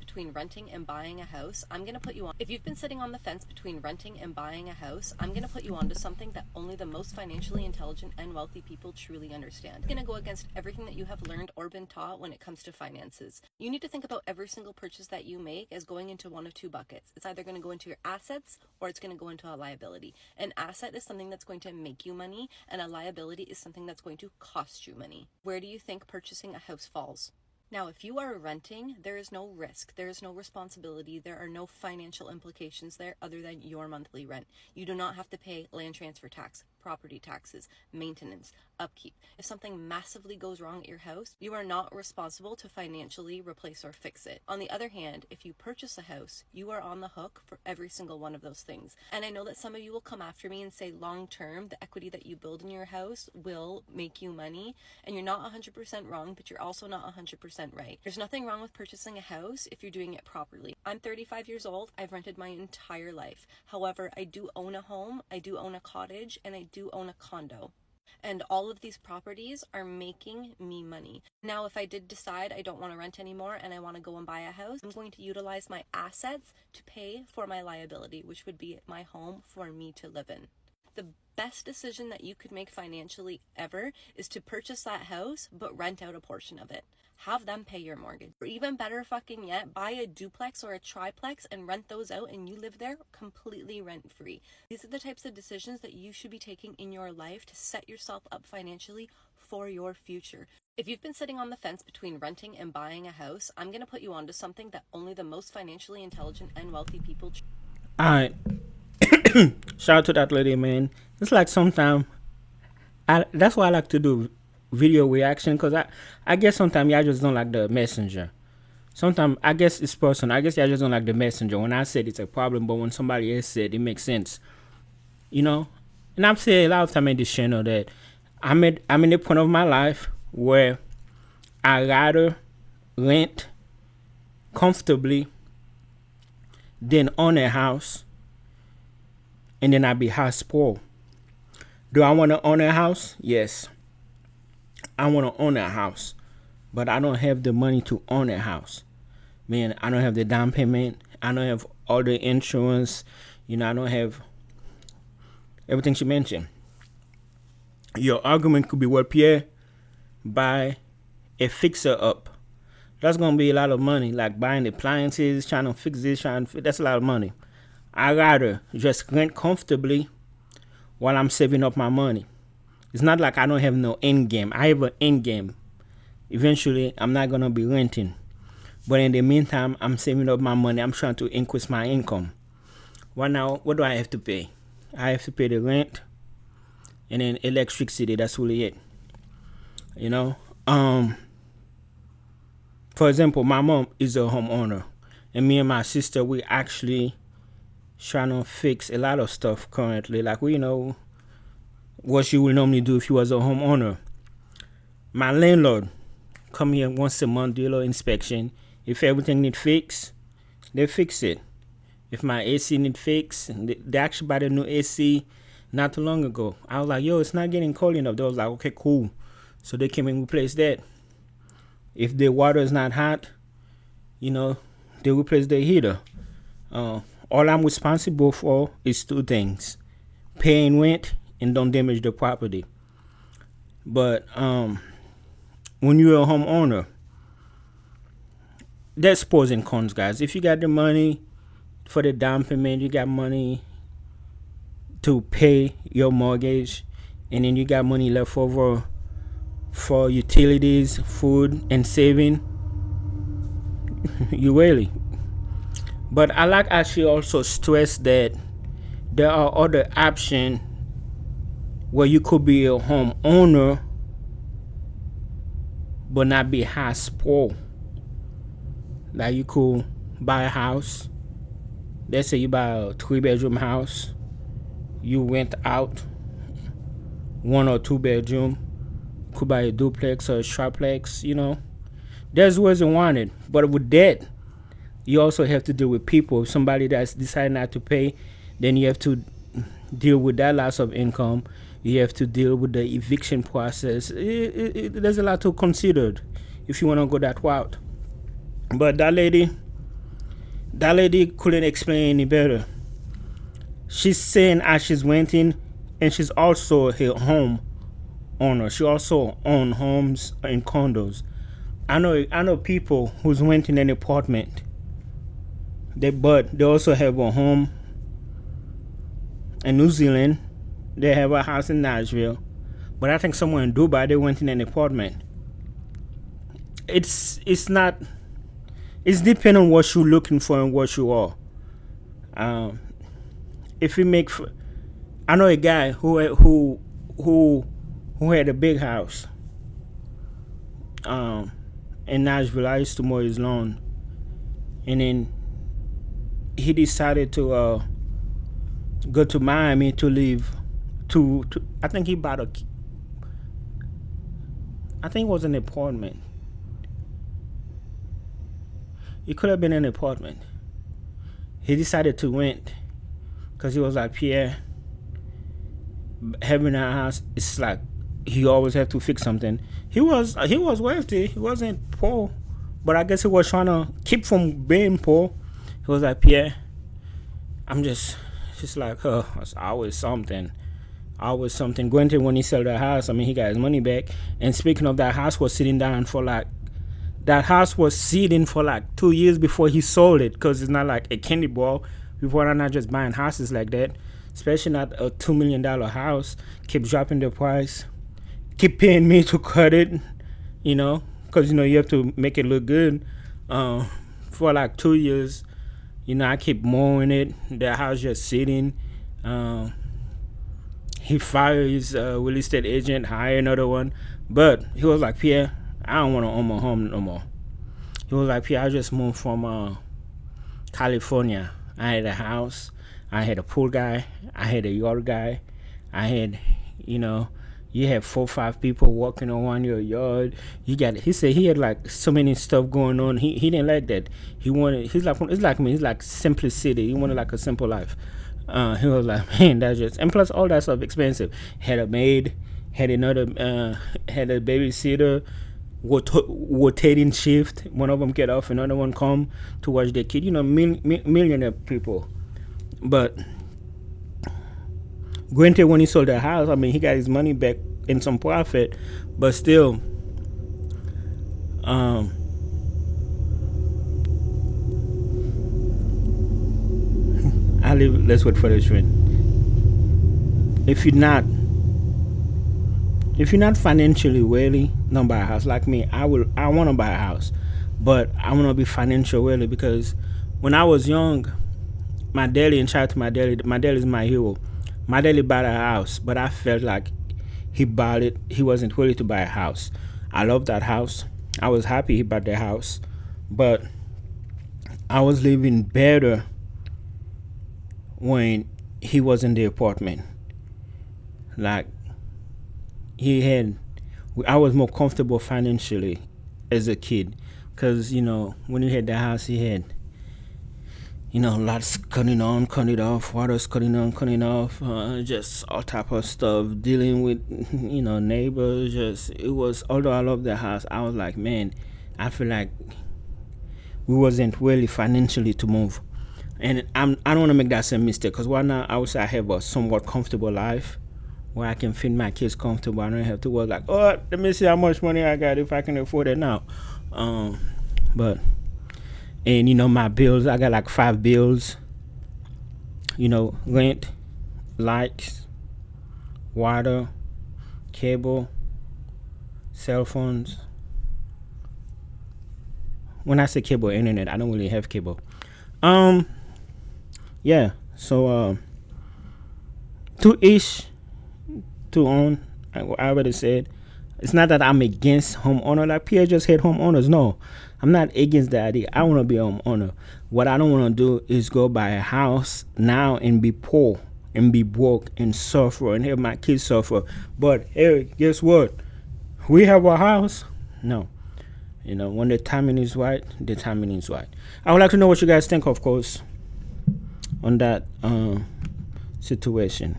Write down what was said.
between renting and buying a house, I'm going to put you on. If you've been sitting on the fence between renting and buying a house, I'm going to put you onto something that only the most financially intelligent and wealthy people truly understand. It's going to go against everything that you have learned or been taught when it comes to finances. You need to think about every single purchase that you make as going into one of two buckets. It's either going to go into your assets or it's going to go into a liability. An asset is something that's going to make you money, and a liability is something that's going to cost you money. Where do you think purchasing a house falls? Now, if you are renting, there is no risk, there is no responsibility, there are no financial implications there other than your monthly rent. You do not have to pay land transfer tax, property taxes, maintenance, upkeep. If something massively goes wrong at your house, you are not responsible to financially replace or fix it. On the other hand, if you purchase a house, you are on the hook for every single one of those things. And I know that some of you will come after me and say long term, the equity that you build in your house will make you money. And you're not 100% wrong, but you're also not 100% right. There's nothing wrong with purchasing a house if you're doing it properly. I'm 35 years old. I've rented my entire life. However, I do own a home, I do own a cottage, and I do own a condo. And all of these properties are making me money. Now, if I did decide I don't want to rent anymore and I want to go and buy a house, I'm going to utilize my assets to pay for my liability, which would be my home for me to live in. The best decision that you could make financially ever is to purchase that house, but rent out a portion of it. Have them pay your mortgage. Or even better fucking yet, buy a duplex or a triplex and rent those out, and you live there completely rent free. These are the types of decisions that you should be taking in your life to set yourself up financially for your future. If you've been sitting on the fence between renting and buying a house, I'm going to put you onto something that only the most financially intelligent and wealthy people. All right. Shout out to that lady, man. It's like sometimes that's why I like to do video reaction, because I guess sometimes y'all just don't like the messenger. Sometimes I guess it's personal. I guess y'all just don't like the messenger. When I said it's a problem, but when somebody else said it makes sense, you know. And I've said a lot of time in this channel that I'm in the point of my life where I rather rent comfortably than own a house, and then I be house poor. Do I want to own a house? Yes. I want to own a house, but I don't have the money to own a house. Man, I don't have the down payment. I don't have all the insurance. I don't have everything she mentioned. Your argument could be, well, Pierre, buy a fixer up. That's going to be a lot of money, like buying appliances, trying to fix this, that's a lot of money. I rather just rent comfortably while I'm saving up my money. It's not like I don't have no end game. I have an end game. Eventually, I'm not going to be renting. But in the meantime, I'm saving up my money. I'm trying to increase my income. What do I have to pay? I have to pay the rent and then electricity. That's really it. For example, my mom is a homeowner. And me and my sister, we actually trying to fix a lot of stuff currently. Like, what you would normally do if you was a homeowner. My landlord come here once a month, do a little inspection. If everything need fixed, they fix it. If my AC need fixed, they actually bought a new AC not too long ago. I was like, yo, it's not getting cold enough. They was like, okay, cool. So they came and replaced that. If the water is not hot, they replace the heater. All I'm responsible for is two things: paying rent and don't damage the property. But when you're a homeowner, there's pros and cons, guys. If you got the money for the down payment, you got money to pay your mortgage, and then you got money left over for utilities, food, and saving, you really. But I like actually also stress that there are other options where you could be a homeowner but not be house poor. Like, you could buy a house. Let's say you buy a 3-bedroom house. You rent out 1 or 2 bedroom. You could buy a duplex or a triplex. There's ways around it. But with that, you also have to deal with people. If somebody that's decided not to pay, then you have to deal with that loss of income. You have to deal with the eviction process. There's a lot to consider if you want to go that route. But that lady, That lady couldn't explain any better. She's saying as she's renting, and she's also a home owner. She also owns homes and condos. I know people who's renting an apartment. But they also have a home in New Zealand. They have a house in Nashville. But I think somewhere in Dubai they renting an apartment. It's not. It's depending on what you're looking for and what you are. If you make, I know a guy who had a big house. In Nashville, I used to mow his lawn, and then he decided to go to Miami to live. To I think he bought a. I think it was an apartment. It could have been an apartment. He decided to rent because he was like, Pierre, having a house, it's like he always had to fix something. He was wealthy. He wasn't poor, but I guess he was trying to keep from being poor. He was like, Pierre, I'm just like, it's always something. Always something. Granted, when he sold the house, I mean, he got his money back. And speaking of, that house was sitting for like 2 years before he sold it, because it's not like a candy bar. People are not just buying houses like that, especially not a $2 million house. Keep dropping the price. Keep paying me to cut it, because, you have to make it look good. For like 2 years, I keep mowing it. The house just sitting. He fired his real estate agent, hired another one. But he was like, Pierre, I don't want to own my home no more. He was like, Pierre, I just moved from California. I had a house. I had a pool guy. I had a yard guy. I had, you have 4 or 5 people walking around your yard. He said he had like so many stuff going on. He didn't like that. It's like me. He's like simplicity. He wanted like a simple life. He was like, man, that's just, and plus all that stuff expensive. Had a maid, had a babysitter, rotating shift. One of them get off, another one come to watch their kid. Millionaire people. But granted, when he sold the house, I mean, he got his money back in some profit, but still, let's wait for the trend. If you're not financially wealthy, don't buy a house. Like me, I want to buy a house, but I want to be financially wealthy, because when I was young, my daddy is my hero. My daddy bought a house, but I felt like he bought it. He wasn't ready to buy a house. I love that house. I was happy he bought the house, but I was living better when he was in the apartment. Like, I was more comfortable financially as a kid, because when you had the house, he had lights cutting on, cutting off, water's cutting on, cutting off, just all type of stuff, dealing with neighbors. Although I love the house, I was like, man, I feel like we wasn't really financially to move. And I don't want to make that same mistake, because right now I would say I have a somewhat comfortable life where I can feed my kids comfortable. I don't have to worry like, oh, let me see how much money I got, if I can afford it now. But my bills, I got like 5 bills. Rent, lights, water, cable, cell phones. When I say cable, internet, I don't really have cable. Yeah, so 2-ish to own. I already said, it's not that I'm against homeowner. Like Pierre just had homeowners. No, I'm not against the idea. I want to be a homeowner. What I don't want to do is go buy a house now and be poor and be broke and suffer and have my kids suffer. But hey, guess what? We have a house. No. When the timing is right, the timing is right. I would like to know what you guys think, of course, on that situation.